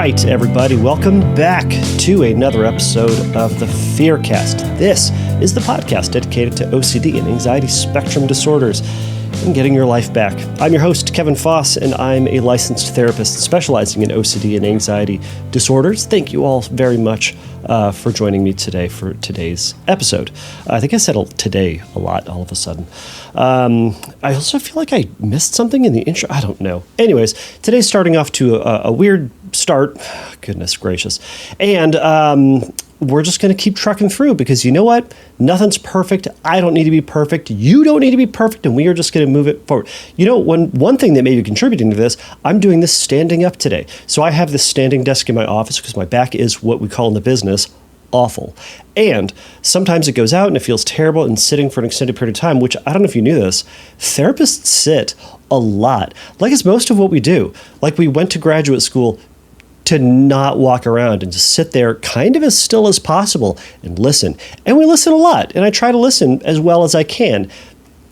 right, everybody, welcome back to another episode of the Fearcast. This is the podcast dedicated to OCD and anxiety spectrum disorders and getting your life back. I'm your host, Kevin Foss, and I'm a licensed therapist specializing in OCD and anxiety disorders. Thank you all very much for joining me today for today's episode. I think I said today a lot all of a sudden. I also feel like I missed something in the intro. I don't know. Anyways, today's starting off to a weird start. Goodness gracious. And we're just going to keep trucking through because you know what? Nothing's perfect. I don't need to be perfect. You don't need to be perfect. And we are just going to move it forward. You know, one thing that may be contributing to this, I'm doing this standing up today. So I have this standing desk in my office because my back is what we call in the business awful. And sometimes it goes out and it feels terrible and sitting for an extended period of time, which I don't know if you knew this. Therapists sit a lot. Like it's most of what we do. Like we went to graduate school to not walk around and just sit there kind of as still as possible and listen. And we listen a lot. And I try to listen as well as I can,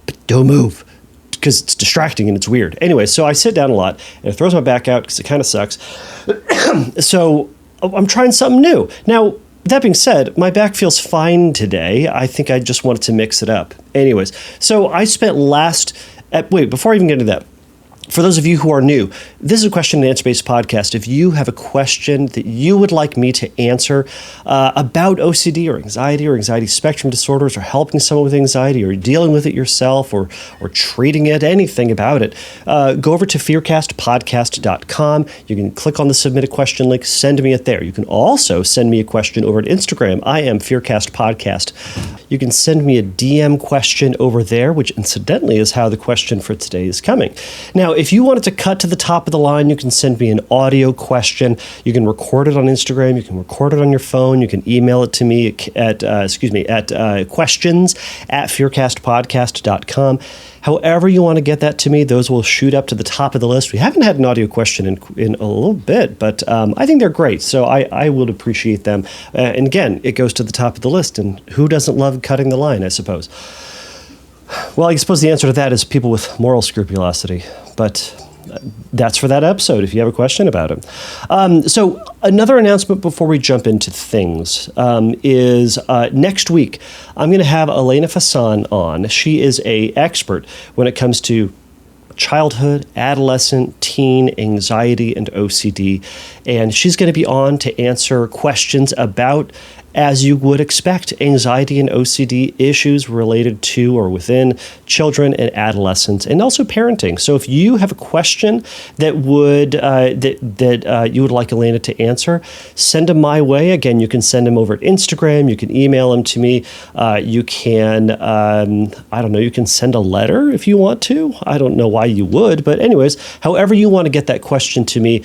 but don't move because it's distracting and it's weird. Anyway, so I sit down a lot and it throws my back out because it kind of sucks. So I'm trying something new. Now, that being said, my back feels fine today. I think I just wanted to mix it up. Anyways, so I spent before I even get into that, for those of you who are new, this is a question and answer based podcast. If you have a question that you would like me to answer about OCD or anxiety spectrum disorders or helping someone with anxiety or dealing with it yourself or treating it, anything about it, go over to fearcastpodcast.com. You can click on the submit a question link, send me it there. You can also send me a question over at Instagram. I am fearcastpodcast. You can send me a DM question over there, which incidentally is how the question for today is coming. Now, if you wanted to cut to the top of the line, you can send me an audio question. You can record it on Instagram. You can record it on your phone. You can email it to me at questions@fearcastpodcast.com. However you want to get that to me, those will shoot up to the top of the list. We haven't had an audio question in a little bit, but I think they're great, so I would appreciate them. And again, it goes to the top of the list, and who doesn't love cutting the line, I suppose? Well, I suppose the answer to that is people with moral scrupulosity, but that's for that episode if you have a question about it. So another announcement before we jump into things is next week I'm going to have Elena Fassan on. She is an expert when it comes to childhood, adolescent, teen anxiety, and OCD. And she's going to be on to answer questions about, as you would expect, anxiety and OCD issues related to or within children and adolescents, and also parenting. So if you have a question that would you would like Elena to answer, send them my way. Again, you can send them over at Instagram. You can email them to me. You can, you can send a letter if you want to. I don't know why you would, but anyways, however you want to get that question to me,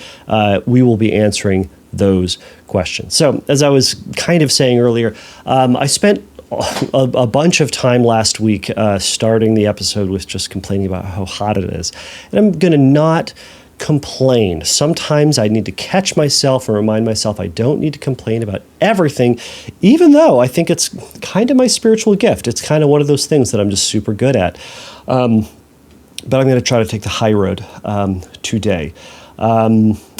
we will be answering those questions. So as I was kind of saying earlier, I spent a bunch of time last week starting the episode with just complaining about how hot it is. And I'm going to not complain. Sometimes I need to catch myself and remind myself I don't need to complain about everything, even though I think it's kind of my spiritual gift. It's kind of one of those things that I'm just super good at. But I'm going to try to take the high road today.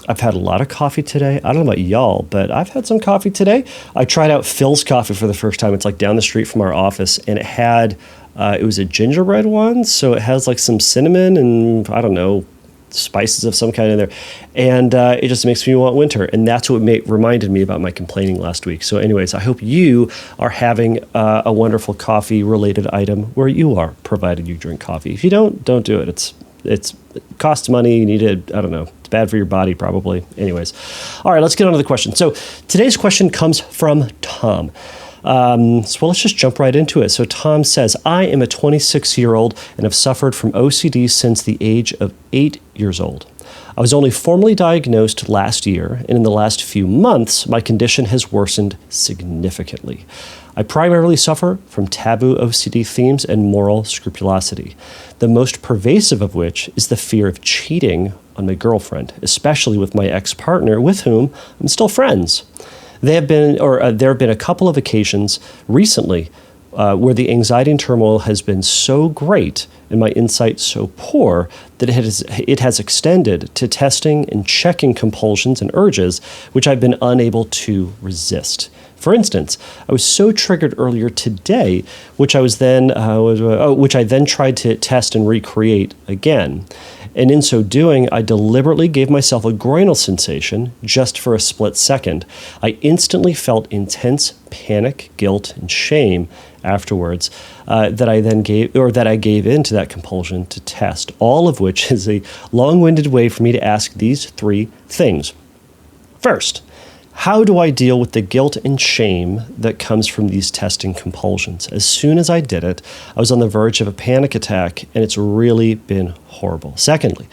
I've had a lot of coffee today. I don't know about y'all, but I've had some coffee today. I tried out Phil's coffee for the first time. It's like down the street from our office, and it was a gingerbread one, so it has like some cinnamon and I don't know, spices of some kind in there, and it just makes me want winter, and that's what reminded me about my complaining last week. So anyways, I hope you are having a wonderful coffee-related item where you are, provided you drink coffee. If you don't do it. It costs money. You need it. I don't know. It's bad for your body, probably. Anyways. All right, let's get on to the question. So today's question comes from Tom. So let's just jump right into it. So Tom says, I am a 26-year-old and have suffered from OCD since the age of 8 years old. I was only formally diagnosed last year, and in the last few months, my condition has worsened significantly. I primarily suffer from taboo OCD themes and moral scrupulosity, the most pervasive of which is the fear of cheating on my girlfriend, especially with my ex-partner with whom I'm still friends. There have been a couple of occasions recently where the anxiety and turmoil has been so great and my insight so poor that it has extended to testing and checking compulsions and urges which I've been unable to resist. For instance, I was so triggered earlier today, which I then tried to test and recreate again. And in so doing, I deliberately gave myself a groinal sensation just for a split second. I instantly felt intense panic, guilt, and shame afterwards that I gave in to that compulsion to test, all of which is a long-winded way for me to ask these three things. First, how do I deal with the guilt and shame that comes from these testing compulsions? As soon as I did it, I was on the verge of a panic attack, and it's really been horrible. Secondly,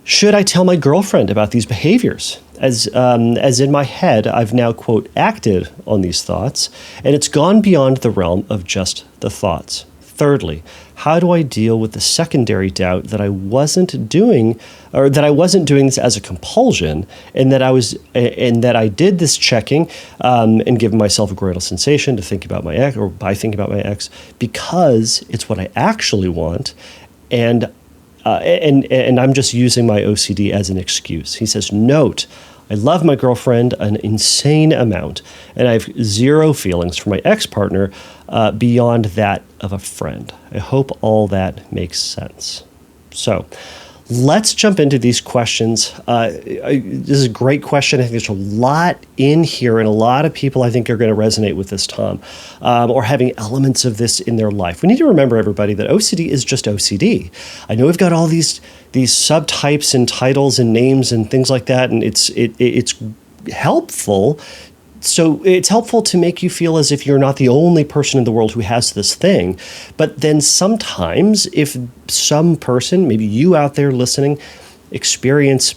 should I tell my girlfriend about these behaviors? As in my head, I've now, quote, acted on these thoughts, and it's gone beyond the realm of just the thoughts. Thirdly, how do I deal with the secondary doubt that I wasn't doing this as a compulsion, and that I did this checking and giving myself a groinal sensation to think about my ex, or by thinking about my ex, because it's what I actually want, and I'm just using my OCD as an excuse. He says, note, I love my girlfriend an insane amount, and I have zero feelings for my ex-partner beyond that of a friend. I hope all that makes sense. So let's jump into these questions. This is a great question. I think there's a lot in here, and a lot of people I think are going to resonate with this, Tom, or having elements of this in their life. We need to remember, everybody, that OCD is just OCD. I know we've got all these subtypes and titles and names and things like that, and it's helpful. So it's helpful to make you feel as if you're not the only person in the world who has this thing. But then sometimes if some person, maybe you out there listening, experience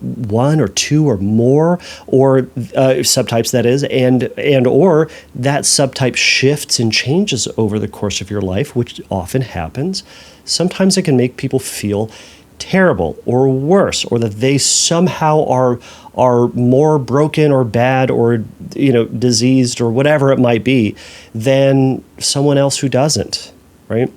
one or two or more, or subtypes, that is, and or that subtype shifts and changes over the course of your life, which often happens, sometimes it can make people feel terrible or worse, or that they somehow are more broken or bad or diseased or whatever it might be than someone else who doesn't, right?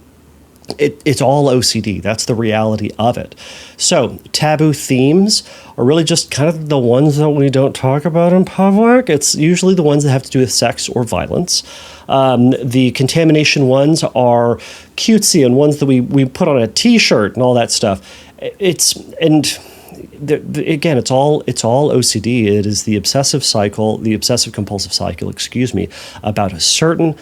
It's all OCD. That's the reality of it. So taboo themes are really just kind of the ones that we don't talk about in public. It's usually the ones that have to do with sex or violence. The contamination ones are cutesy and ones that we put on a T-shirt and all that stuff. Again, it's all OCD. It is the obsessive compulsive cycle, about a certain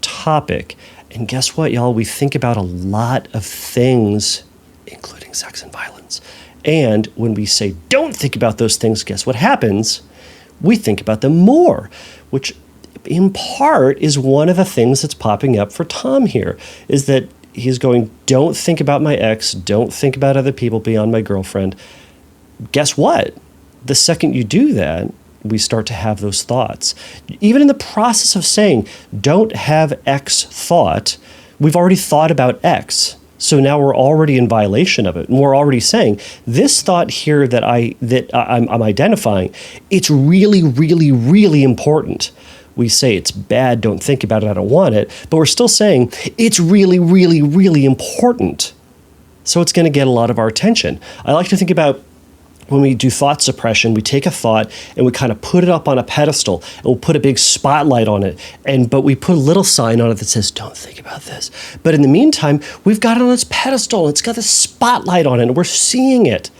topic. And guess what, y'all? We think about a lot of things, including sex and violence. And when we say don't think about those things, guess what happens? We think about them more, which in part is one of the things that's popping up for Tom here, is that he's going, don't think about my ex, don't think about other people beyond my girlfriend. Guess what? The second you do that, we start to have those thoughts. Even in the process of saying, don't have X thought, we've already thought about X. So now we're already in violation of it. And we're already saying, this thought here that I'm identifying, it's really, really, really important. We say it's bad, don't think about it, I don't want it, but we're still saying it's really, really, really important. So it's going to get a lot of our attention. I like to think about when we do thought suppression, we take a thought and we kind of put it up on a pedestal, and we'll put a big spotlight on it, but we put a little sign on it that says, don't think about this. But in the meantime, we've got it on its pedestal, and it's got the spotlight on it, and we're seeing it.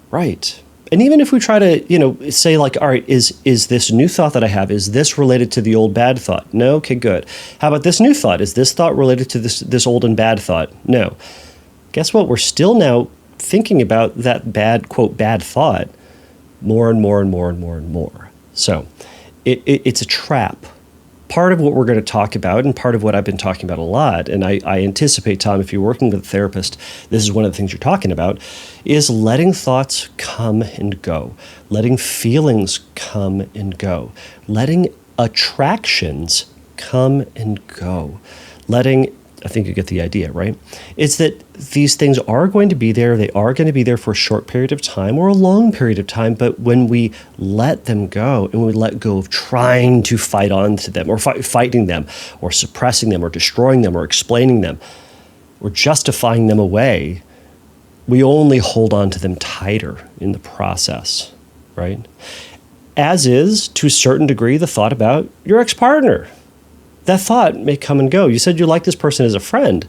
Right. And even if we try to, say like, all right, is this new thought that I have, is this related to the old bad thought? No? Okay, good. How about this new thought? Is this thought related to this old and bad thought? No. Guess what? We're still now thinking about that bad, quote, bad thought more and more and more and more and more. So it's a trap. Part of what we're going to talk about, and part of what I've been talking about a lot, and I anticipate, Tom, if you're working with a therapist, this is one of the things you're talking about, is letting thoughts come and go, letting feelings come and go, letting attractions come and go, I think you get the idea, right? It's that these things are going to be there. They are going to be there for a short period of time or a long period of time. But when we let them go, and we let go of trying to fight on to them, or fighting them, or suppressing them, or destroying them, or explaining them, or justifying them away, we only hold on to them tighter in the process, right? As is, to a certain degree, the thought about your ex-partner. That thought may come and go. You said you like this person as a friend.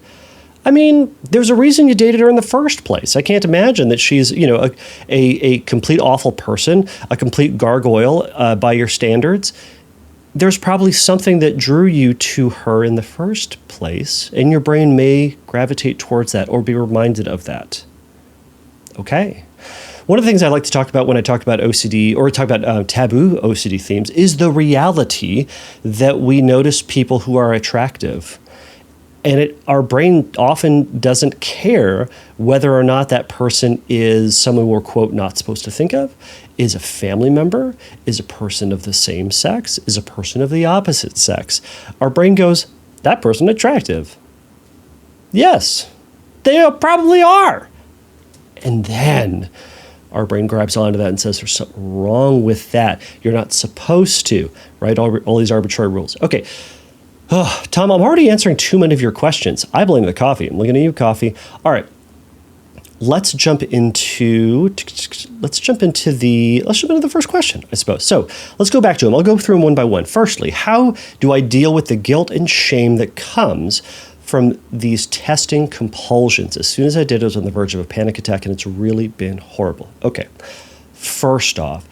I mean, there's a reason you dated her in the first place. I can't imagine that she's, a complete awful person, a complete gargoyle by your standards. There's probably something that drew you to her in the first place, and your brain may gravitate towards that or be reminded of that. Okay. One of the things I like to talk about when I talk about OCD or talk about taboo OCD themes is the reality that we notice people who are attractive. And our brain often doesn't care whether or not that person is someone we're, quote, not supposed to think of, is a family member, is a person of the same sex, is a person of the opposite sex. Our brain goes, that person attractive. Yes, they probably are. And then our brain grabs onto that and says, there's something wrong with that. You're not supposed to, right? All these arbitrary rules. Okay. Oh, Tom, I'm already answering too many of your questions. I blame the coffee. I'm looking at you, coffee. All right. Let's jump into the first question, I suppose. So let's go back to them. I'll go through them one by one. Firstly, how do I deal with the guilt and shame that comes from these testing compulsions? As soon as I did, I was on the verge of a panic attack, and it's really been horrible. Okay. First off,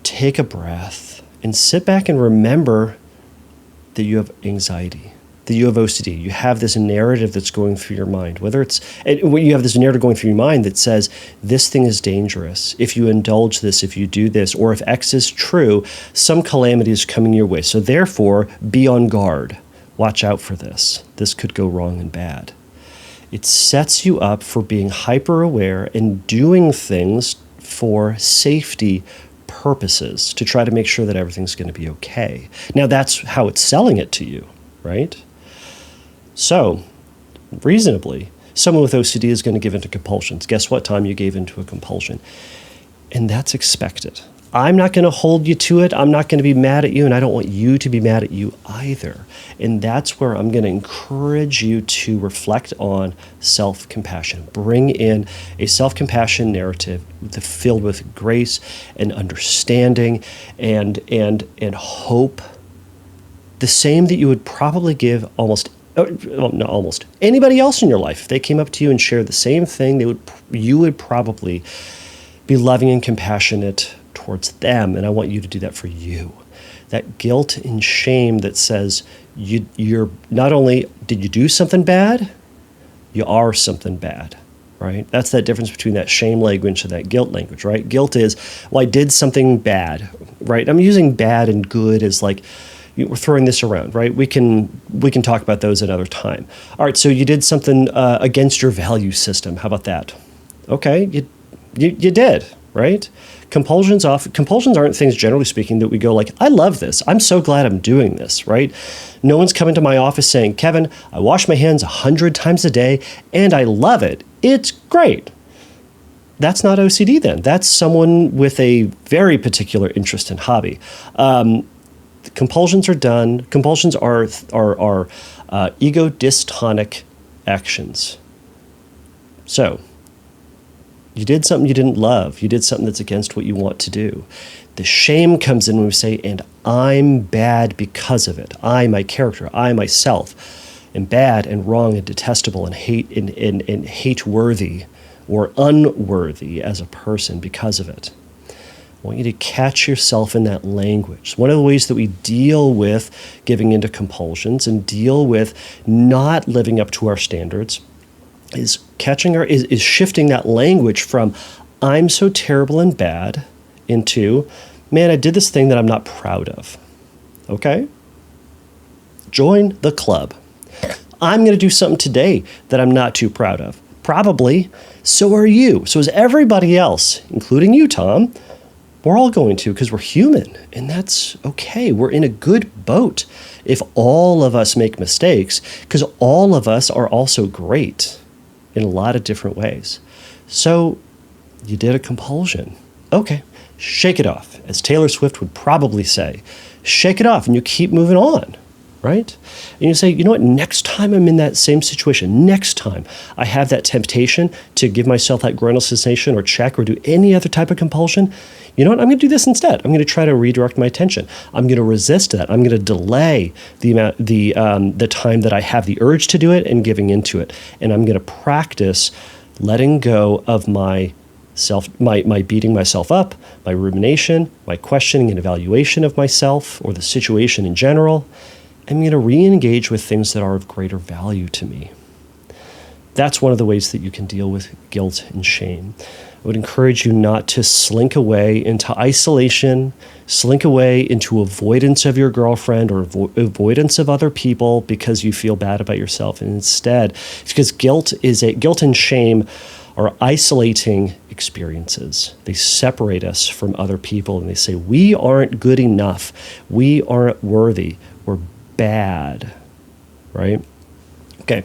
take a breath and sit back and remember that you have anxiety, that you have OCD. You have this narrative that's going through your mind, you have this narrative going through your mind that says, this thing is dangerous. If you indulge this, if you do this, or if X is true, some calamity is coming your way. So therefore, be on guard. Watch out for this. This could go wrong and bad. It sets you up for being hyper aware and doing things for safety purposes to try to make sure that everything's going to be okay. Now, that's how it's selling it to you, right? So, reasonably, someone with OCD is going to give into compulsions. Guess what, Tom? You gave into a compulsion. And that's expected. I'm not going to hold you to it. I'm not going to be mad at you, and I don't want you to be mad at you either. And that's where I'm going to encourage you to reflect on self-compassion. Bring in a self-compassion narrative filled with grace and understanding and hope. The same that you would probably give not anybody else in your life. If they came up to you and shared the same thing, you would probably be loving and compassionate towards them, and I want you to do that for you. That guilt and shame that says you're not only did you do something bad, you are something bad, right? That's that difference between that shame language and that guilt language, right? Guilt is, well, I did something bad, right? I'm using bad and good as like, we're throwing this around, right? We can talk about those another time. All right, so you did something against your value system. How about that? Okay, you did, right? Compulsions aren't things, generally speaking, that we go like, I love this. I'm so glad I'm doing this, right? No one's coming to my office saying, Kevin, I wash my hands 100 times a day and I love it. It's great. That's not OCD then. That's someone with a very particular interest and hobby. Compulsions are done. Compulsions are ego dystonic actions. So, you did something you didn't love. You did something that's against what you want to do. The shame comes in when we say, and I'm bad because of it. I, my character, I, myself, am bad and wrong and detestable and hate-worthy or unworthy as a person because of it. I want you to catch yourself in that language. One of the ways that we deal with giving into compulsions and deal with not living up to our standards is shifting that language from I'm so terrible and bad into, man, I did this thing that I'm not proud of. Okay? Join the club. I'm going to do something today that I'm not too proud of. Probably. So are you. So is everybody else, including you, Tom. We're all going to because we're human, and that's okay. We're in a good boat if all of us make mistakes because all of us are also great in a lot of different ways. So you did a compulsion. Okay, shake it off. As Taylor Swift would probably say, shake it off and you keep moving on. right? And you say, you know what, next time I'm in that same situation, next time I have that temptation to give myself that groinal sensation or check or do any other type of compulsion, you know what, I'm going to do this instead. I'm going to try to redirect my attention. I'm going to resist that. I'm going to delay the time that I have the urge to do it and giving into it. And I'm going to practice letting go of my beating myself up, my rumination, my questioning and evaluation of myself or the situation in general. I'm going to re-engage with things that are of greater value to me. That's one of the ways that you can deal with guilt and shame. I would encourage you not to slink away into isolation, slink away into avoidance of your girlfriend or avoidance of other people because you feel bad about yourself. And instead, it's because guilt and shame are isolating experiences. They separate us from other people and they say, we aren't good enough. We aren't worthy. We're bad, right? Okay.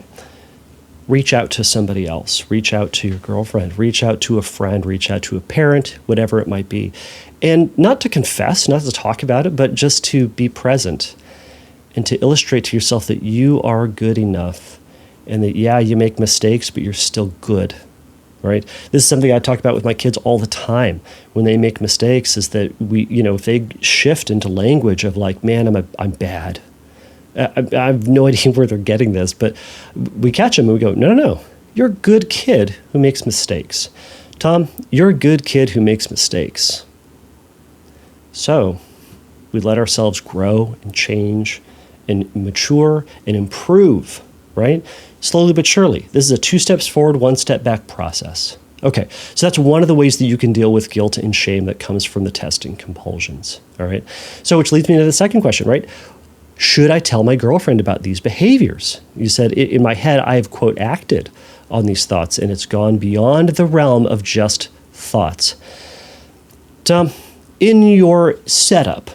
Reach out to somebody else. Reach out to your girlfriend. Reach out to a friend. Reach out to a parent, whatever it might be. And not to confess, not to talk about it, but just to be present and to illustrate to yourself that you are good enough and that, yeah, you make mistakes, but you're still good. Right? This is something I talk about with my kids all the time when they make mistakes, is that if they shift into language of like, man, I'm bad. I have no idea where they're getting this, but we catch them and we go, no, you're a good kid who makes mistakes. Tom, you're a good kid who makes mistakes. So we let ourselves grow and change and mature and improve, right? Slowly but surely. This is a 2 steps forward, 1 step back process. Okay, so that's one of the ways that you can deal with guilt and shame that comes from the testing compulsions, all right? So which leads me to the second question, right? Should I tell my girlfriend about these behaviors? You said, in my head, I have, quote, acted on these thoughts, and it's gone beyond the realm of just thoughts. Tom, in your setup,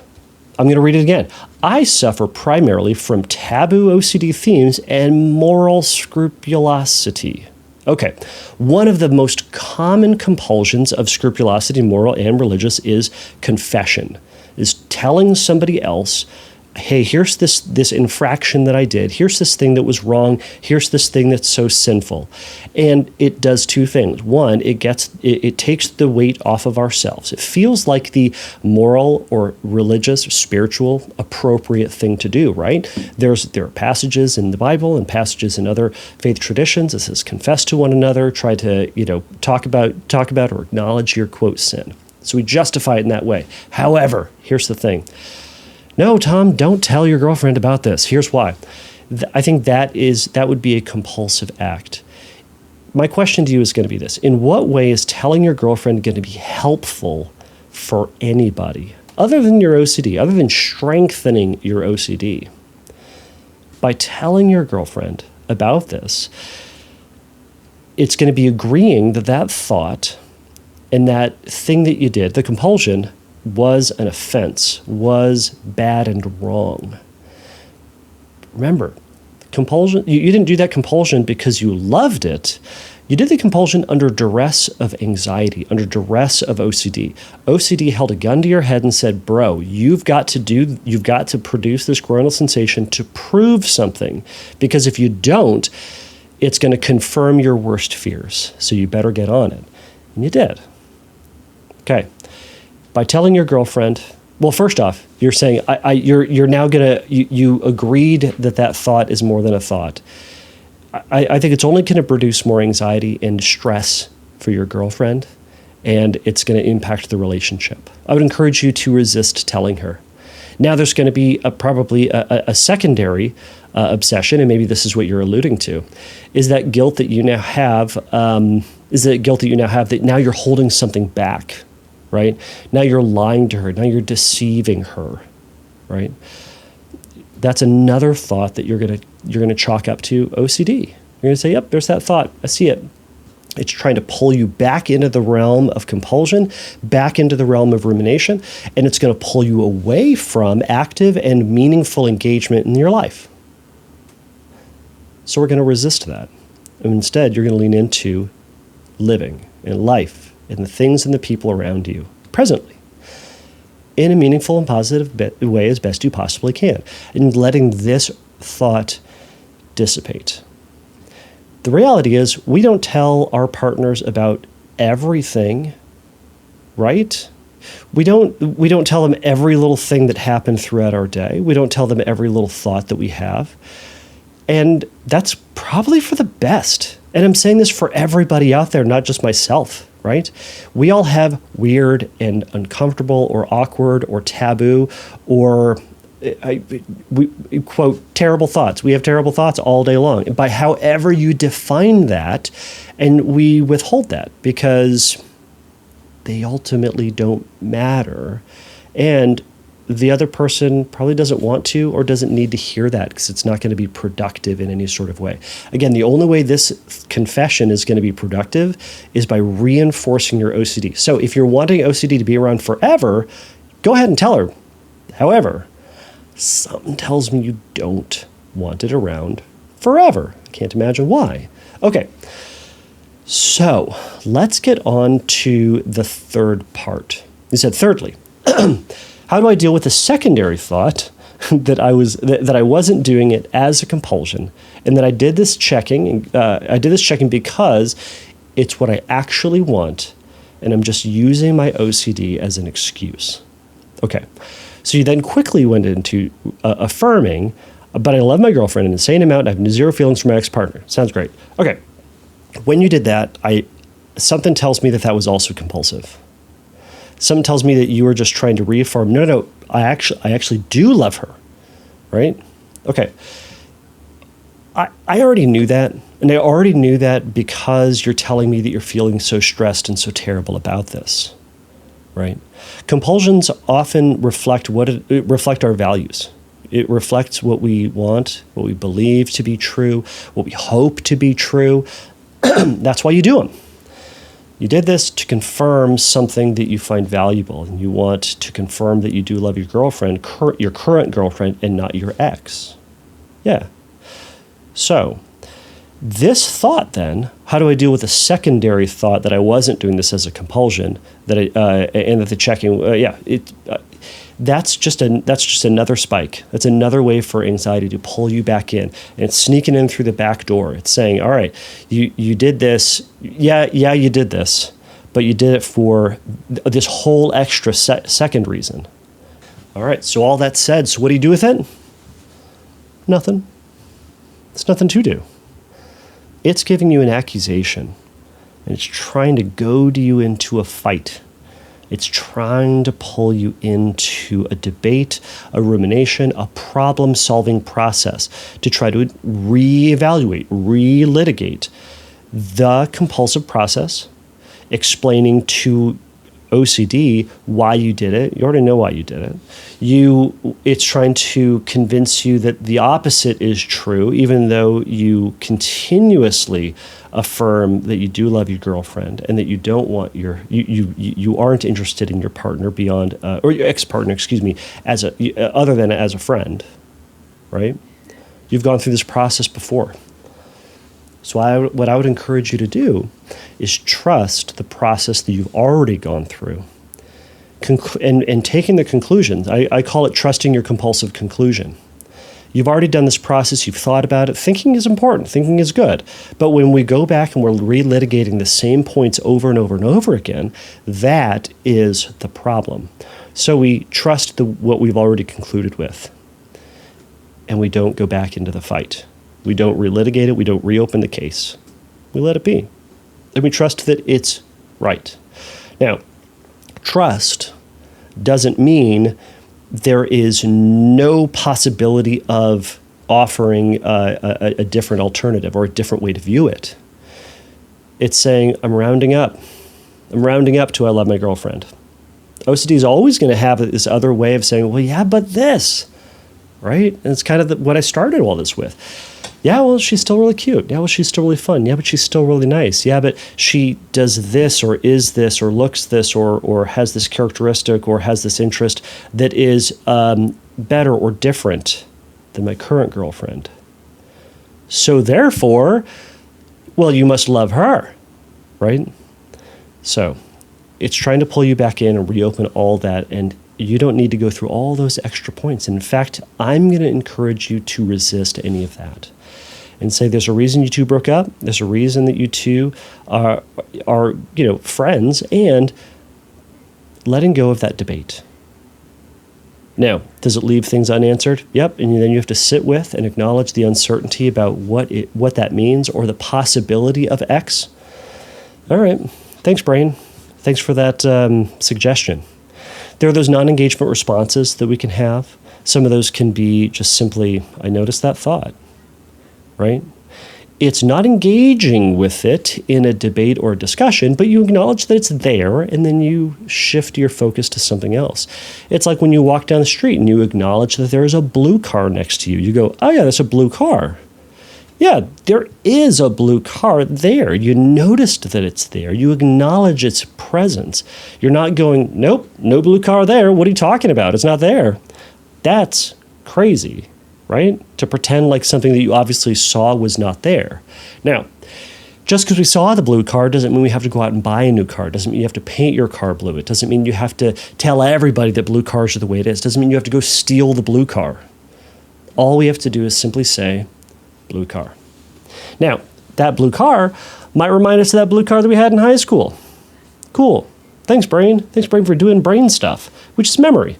I'm going to read it again. I suffer primarily from taboo OCD themes and moral scrupulosity. Okay, one of the most common compulsions of scrupulosity, moral and religious, is confession, is telling somebody else, hey, here's this infraction that I did. Here's this thing that was wrong. Here's this thing that's so sinful. And it does 2 things. One, it takes the weight off of ourselves. It feels like the moral or religious or spiritual appropriate thing to do, right? There are passages in the Bible and passages in other faith traditions that says confess to one another, try to, talk about or acknowledge your, quote, sin. So we justify it in that way. However, here's the thing. No, Tom, don't tell your girlfriend about this. Here's why. I think that would be a compulsive act. My question to you is going to be this. In what way is telling your girlfriend going to be helpful for anybody, other than your OCD, other than strengthening your OCD? By telling your girlfriend about this, it's going to be agreeing that thought and that thing that you did, the compulsion, was an offense, was bad and wrong. Remember, compulsion, you didn't do that compulsion because you loved it. You did the compulsion under duress of anxiety, under duress of OCD. OCD held a gun to your head and said, bro, you've got to produce this groinal sensation to prove something, because if you don't, it's going to confirm your worst fears. So you better get on it. And you did. Okay. By telling your girlfriend, well, first off, you're saying you're now you agreed that thought is more than a thought. I think it's only going to produce more anxiety and stress for your girlfriend, and it's going to impact the relationship. I would encourage you to resist telling her. Now, there's going to be probably a secondary obsession, and maybe this is what you're alluding to, is that guilt that you now have. That now you're holding something back. Right? Now you're lying to her. Now you're deceiving her, right? That's another thought that you're gonna chalk up to OCD. You're gonna say, yep, there's that thought. I see it. It's trying to pull you back into the realm of compulsion, back into the realm of rumination, and it's gonna pull you away from active and meaningful engagement in your life. So we're gonna resist that. And instead, you're gonna lean into living and life and the things and the people around you presently. in a meaningful and positive way as best you possibly can, and letting this thought dissipate. The reality is we don't tell our partners about everything, right? We don't tell them every little thing that happened throughout our day. We don't tell them every little thought that we have. And that's probably for the best. And I'm saying this for everybody out there, not just myself, right? We all have weird and uncomfortable or awkward or taboo or we quote terrible thoughts. We have terrible thoughts all day long. By however you define that, and we withhold that because they ultimately don't matter. And the other person probably doesn't want to or doesn't need to hear that because it's not going to be productive in any sort of way. Again, the only way this confession is going to be productive is by reinforcing your OCD. So if you're wanting OCD to be around forever, go ahead and tell her. However, something tells me you don't want it around forever. I can't imagine why. Okay. So let's get on to the third part. You said, thirdly, how do I deal with the secondary thought that I wasn't doing it as a compulsion, and that I did this checking? I did this checking because it's what I actually want, and I'm just using my OCD as an excuse. Okay, so you then quickly went into affirming, but I love my girlfriend an insane amount. And I have zero feelings for my ex-partner. Sounds great. Okay. When you did that, something tells me that was also compulsive. Something tells me that you were just trying to reaffirm, no, I actually do love her, right? Okay. I already knew that, and I already knew that because you're telling me that you're feeling so stressed and so terrible about this, right? Compulsions often reflect our values. It reflects what we want, what we believe to be true, what we hope to be true. That's why you do them. You did this to confirm something that you find valuable, and you want to confirm that you do love your girlfriend, your current girlfriend, and not your ex. Yeah. So, this thought then, how do I deal with a secondary thought that I wasn't doing this as a compulsion, and that the checking, that's just another spike. That's another way for anxiety to pull you back in. And it's sneaking in through the back door. It's saying, all right, you did this. Yeah, you did this. But you did it for this whole extra second reason. All right, so all that said, so what do you do with it? Nothing. There's nothing to do. It's giving you an accusation. And it's trying to goad you into a fight. It's trying to pull you into a debate, a rumination, a problem-solving process to try to reevaluate, relitigate the compulsive process, explaining to OCD why you did it. You already know why you did it. It's trying to convince you that the opposite is true, even though you continuously affirm that you do love your girlfriend and that you don't want you aren't interested in your partner beyond or your ex-partner, other than as a friend, right? You've gone through this process before. So what I would encourage you to do is trust the process that you've already gone through. And taking the conclusions. I call it trusting your compulsive conclusion. You've already done this process. You've thought about it. Thinking is important. Thinking is good. But when we go back and we're relitigating the same points over and over and over again, that is the problem. So we trust what we've already concluded with. And we don't go back into the fight. We don't relitigate it. We don't reopen the case. We let it be. And we trust that it's right. Now, trust doesn't mean there is no possibility of offering a different alternative or a different way to view it. It's saying, I'm rounding up. I'm rounding up to I love my girlfriend. OCD is always going to have this other way of saying, well, yeah, but this, right? And it's kind of what I started all this with. Yeah, well, she's still really cute. Yeah, well, she's still really fun. Yeah, but she's still really nice. Yeah, but she does this or is this or looks this or has this characteristic or has this interest that is better or different than my current girlfriend. So therefore, well, you must love her, right? So it's trying to pull you back in and reopen all that. And You don't need to go through all those extra points. In fact, I'm going to encourage you to resist any of that and say there's a reason you two broke up. There's a reason that you two are friends, and letting go of that debate. Now, does it leave things unanswered? Yep. And then you have to sit with and acknowledge the uncertainty about what that means, or the possibility of X. All right. Thanks, brain. Thanks for that suggestion. There are those non-engagement responses that we can have. Some of those can be just simply, I noticed that thought, right? It's not engaging with it in a debate or a discussion, but you acknowledge that it's there, and then you shift your focus to something else. It's like when you walk down the street and you acknowledge that there is a blue car next to you. You go, oh yeah, that's a blue car. Yeah, there is a blue car there. You noticed that it's there. You acknowledge its presence. You're not going, nope, no blue car there. What are you talking about? It's not there. That's crazy, right? To pretend like something that you obviously saw was not there. Now, just because we saw the blue car doesn't mean we have to go out and buy a new car. It doesn't mean you have to paint your car blue. It doesn't mean you have to tell everybody that blue cars are the way it is. It doesn't mean you have to go steal the blue car. All we have to do is simply say, blue car. Now, that blue car might remind us of that blue car that we had in high school. Cool. Thanks, brain. Thanks, brain, for doing brain stuff, which is memory.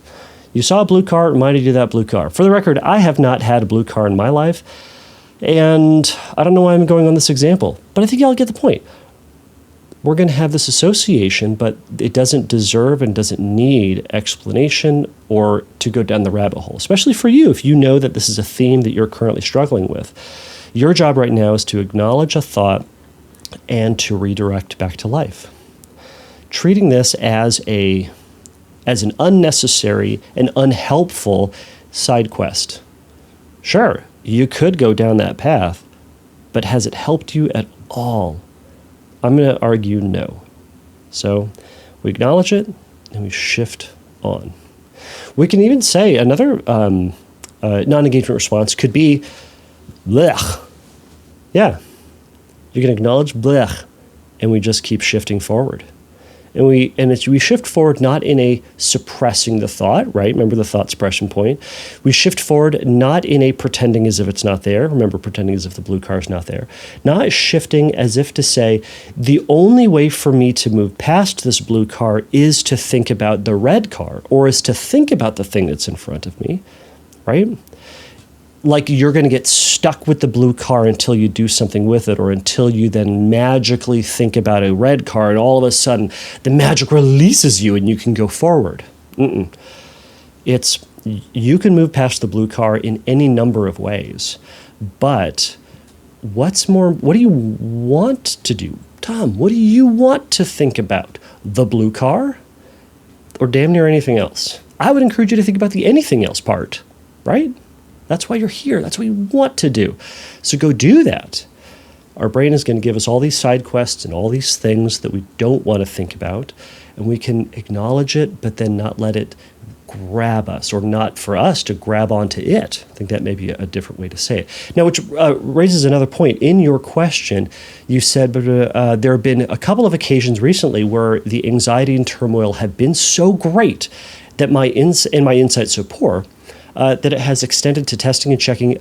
You saw a blue car, it reminded you of that blue car. For the record, I have not had a blue car in my life, and I don't know why I'm going on this example, but I think y'all get the point. We're going to have this association, but it doesn't deserve and doesn't need explanation or to go down the rabbit hole, especially for you if you know that this is a theme that you're currently struggling with. Your job right now is to acknowledge a thought and to redirect back to life. Treating this as an unnecessary and unhelpful side quest. Sure, you could go down that path, but has it helped you at all? I'm going to argue no. So we acknowledge it and we shift on. We can even say another non-engagement response could be blech. Yeah, you can acknowledge blech, and we just keep shifting forward. And we shift forward not in a suppressing the thought, right? Remember the thought suppression point. We shift forward not in a pretending as if it's not there. Remember pretending as if the blue car is not there. Not shifting as if to say, the only way for me to move past this blue car is to think about the red car, or is to think about the thing that's in front of me, right? Like you're going to get stuck with the blue car until you do something with it, or until you then magically think about a red car, and all of a sudden the magic releases you and you can go forward. It's, you can move past the blue car in any number of ways, but what do you want to do? Tom, what do you want to think about? The blue car or damn near anything else? I would encourage you to think about the anything else part, right? That's why you're here. That's what you want to do. So go do that. Our brain is going to give us all these side quests and all these things that we don't want to think about, and we can acknowledge it, but then not let it grab us, or not for us to grab onto it. I think that may be a different way to say it. Now, which raises another point. In your question, you said there have been a couple of occasions recently where the anxiety and turmoil have been so great that my insight so poor, that it has extended to testing and checking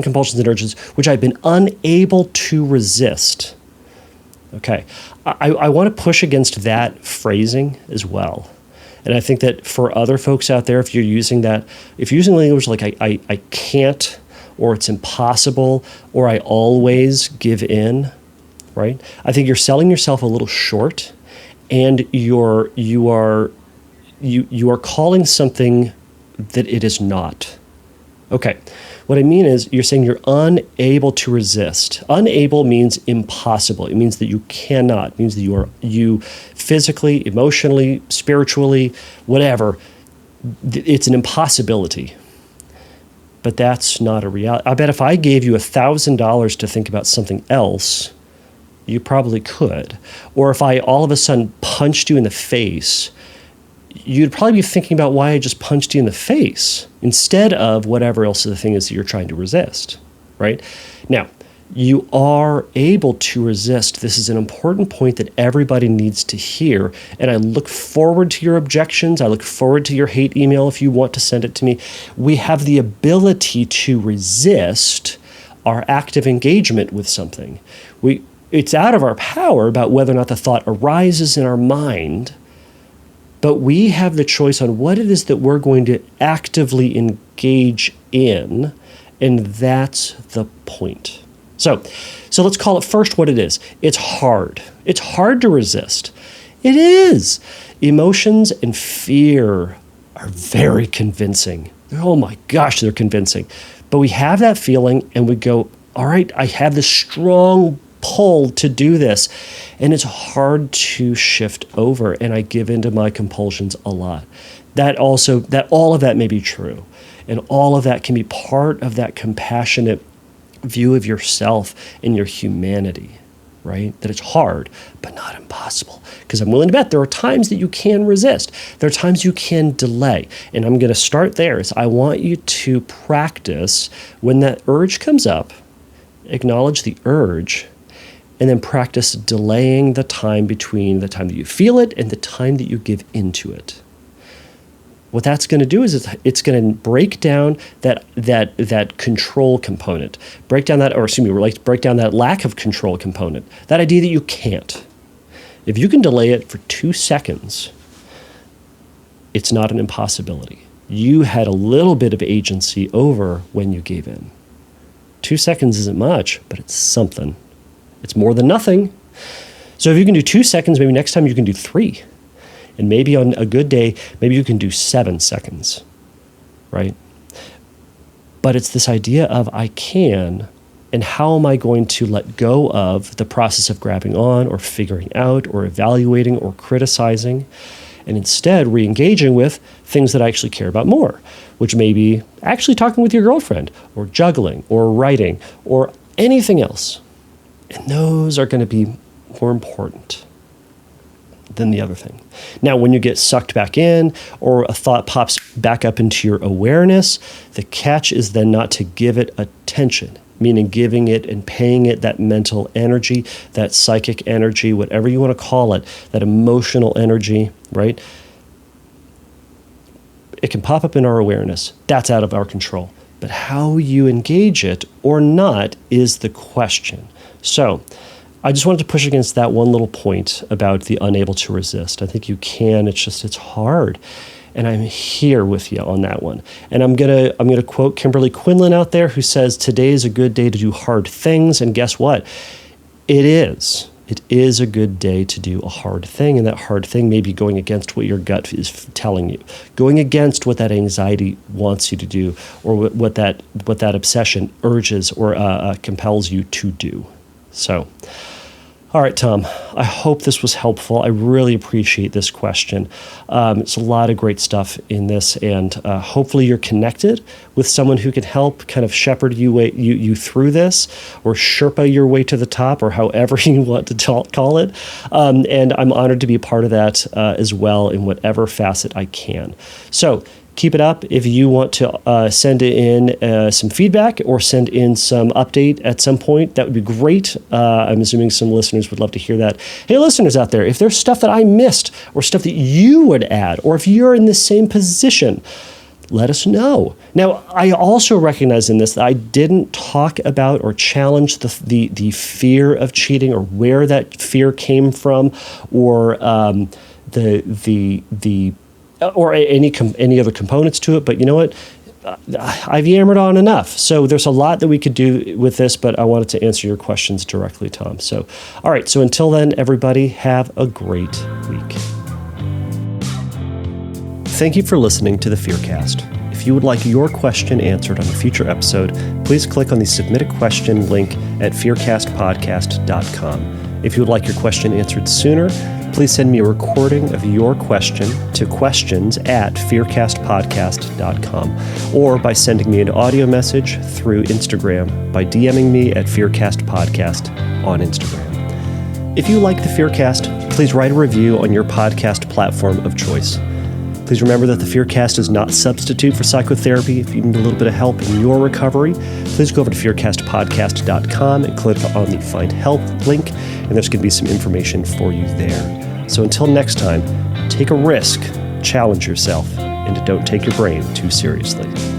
compulsions and urges, which I've been unable to resist. Okay, I want to push against that phrasing as well. And I think that for other folks out there, if you're using language like I can't, or it's impossible, or I always give in, right? I think you're selling yourself a little short, and you are calling something that it is not. Okay, what I mean is you're saying you're unable to resist. Unable means impossible. It means that you cannot. It means that you physically, emotionally, spiritually, whatever, it's an impossibility. But that's not a reality. I bet if I gave you $1,000 to think about something else, you probably could. Or if I all of a sudden punched you in the face, you'd probably be thinking about why I just punched you in the face instead of whatever else the thing is that you're trying to resist, right? Now, you are able to resist. This is an important point that everybody needs to hear. And I look forward to your objections. I look forward to your hate email if you want to send it to me. We have the ability to resist our active engagement with something. It's out of our power about whether or not the thought arises in our mind, but we have the choice on what it is that we're going to actively engage in, and that's the point. So let's call it first what it is. It's hard. It's hard to resist. It is. Emotions and fear are very convincing. Oh my gosh, they're convincing. But we have that feeling and we go, all right, I have this strong pull to do this. And it's hard to shift over, and I give into my compulsions a lot. That all of that may be true. And all of that can be part of that compassionate view of yourself and your humanity, right? That it's hard, but not impossible. Because I'm willing to bet there are times that you can resist. There are times you can delay. And I'm going to start there. I want you to practice when that urge comes up, acknowledge the urge, and then practice delaying the time between the time that you feel it and the time that you give into it. What that's going to do is it's going to break down that control component, break down that lack of control component, that idea that you can't. If you can delay it for 2 seconds, it's not an impossibility. You had a little bit of agency over when you gave in. 2 seconds isn't much, but it's something. It's more than nothing. So if you can do 2 seconds, maybe next time you can do 3. And maybe on a good day, maybe you can do 7 seconds, right? But it's this idea of I can, and how am I going to let go of the process of grabbing on or figuring out or evaluating or criticizing, and instead re-engaging with things that I actually care about more, which may be actually talking with your girlfriend or juggling or writing or anything else. And those are going to be more important than the other thing. Now, when you get sucked back in or a thought pops back up into your awareness, the catch is then not to give it attention, meaning giving it and paying it that mental energy, that psychic energy, whatever you want to call it, that emotional energy, right? It can pop up in our awareness. That's out of our control. But how you engage it or not is the question. So I just wanted to push against that one little point about the unable to resist. I think you can. It's hard. And I'm here with you on that one. And I'm gonna quote Kimberly Quinlan out there, who says, today is a good day to do hard things. And guess what? It is. It is a good day to do a hard thing. And that hard thing may be going against what your gut is telling you, going against what that anxiety wants you to do, or what that obsession urges or compels you to do. So, all right, Tom, I hope this was helpful. I really appreciate this question. It's a lot of great stuff in this, and hopefully you're connected with someone who can help kind of shepherd you through this, or Sherpa your way to the top, or however you want to call it. And I'm honored to be a part of that as well in whatever facet I can. So, keep it up. If you want to send in some feedback or send in some update at some point, that would be great. I'm assuming some listeners would love to hear that. Hey, listeners out there, if there's stuff that I missed or stuff that you would add, or if you're in the same position, let us know. Now, I also recognize in this that I didn't talk about or challenge the fear of cheating, or where that fear came from, or or any other components to it. But you know what? I've yammered on enough. So there's a lot that we could do with this, but I wanted to answer your questions directly, Tom. So, all right. So until then, everybody, have a great week. Thank you for listening to the Fearcast. If you would like your question answered on a future episode, please click on the Submit a Question link at fearcastpodcast.com. If you would like your question answered sooner, please send me a recording of your question to questions@fearcastpodcast.com, or by sending me an audio message through Instagram by DMing me at fearcastpodcast on Instagram. If you like the Fearcast, please write a review on your podcast platform of choice. Please remember that the Fearcast is not a substitute for psychotherapy. If you need a little bit of help in your recovery, please go over to fearcastpodcast.com and click on the Find Help link, and there's going to be some information for you there. So until next time, take a risk, challenge yourself, and don't take your brain too seriously.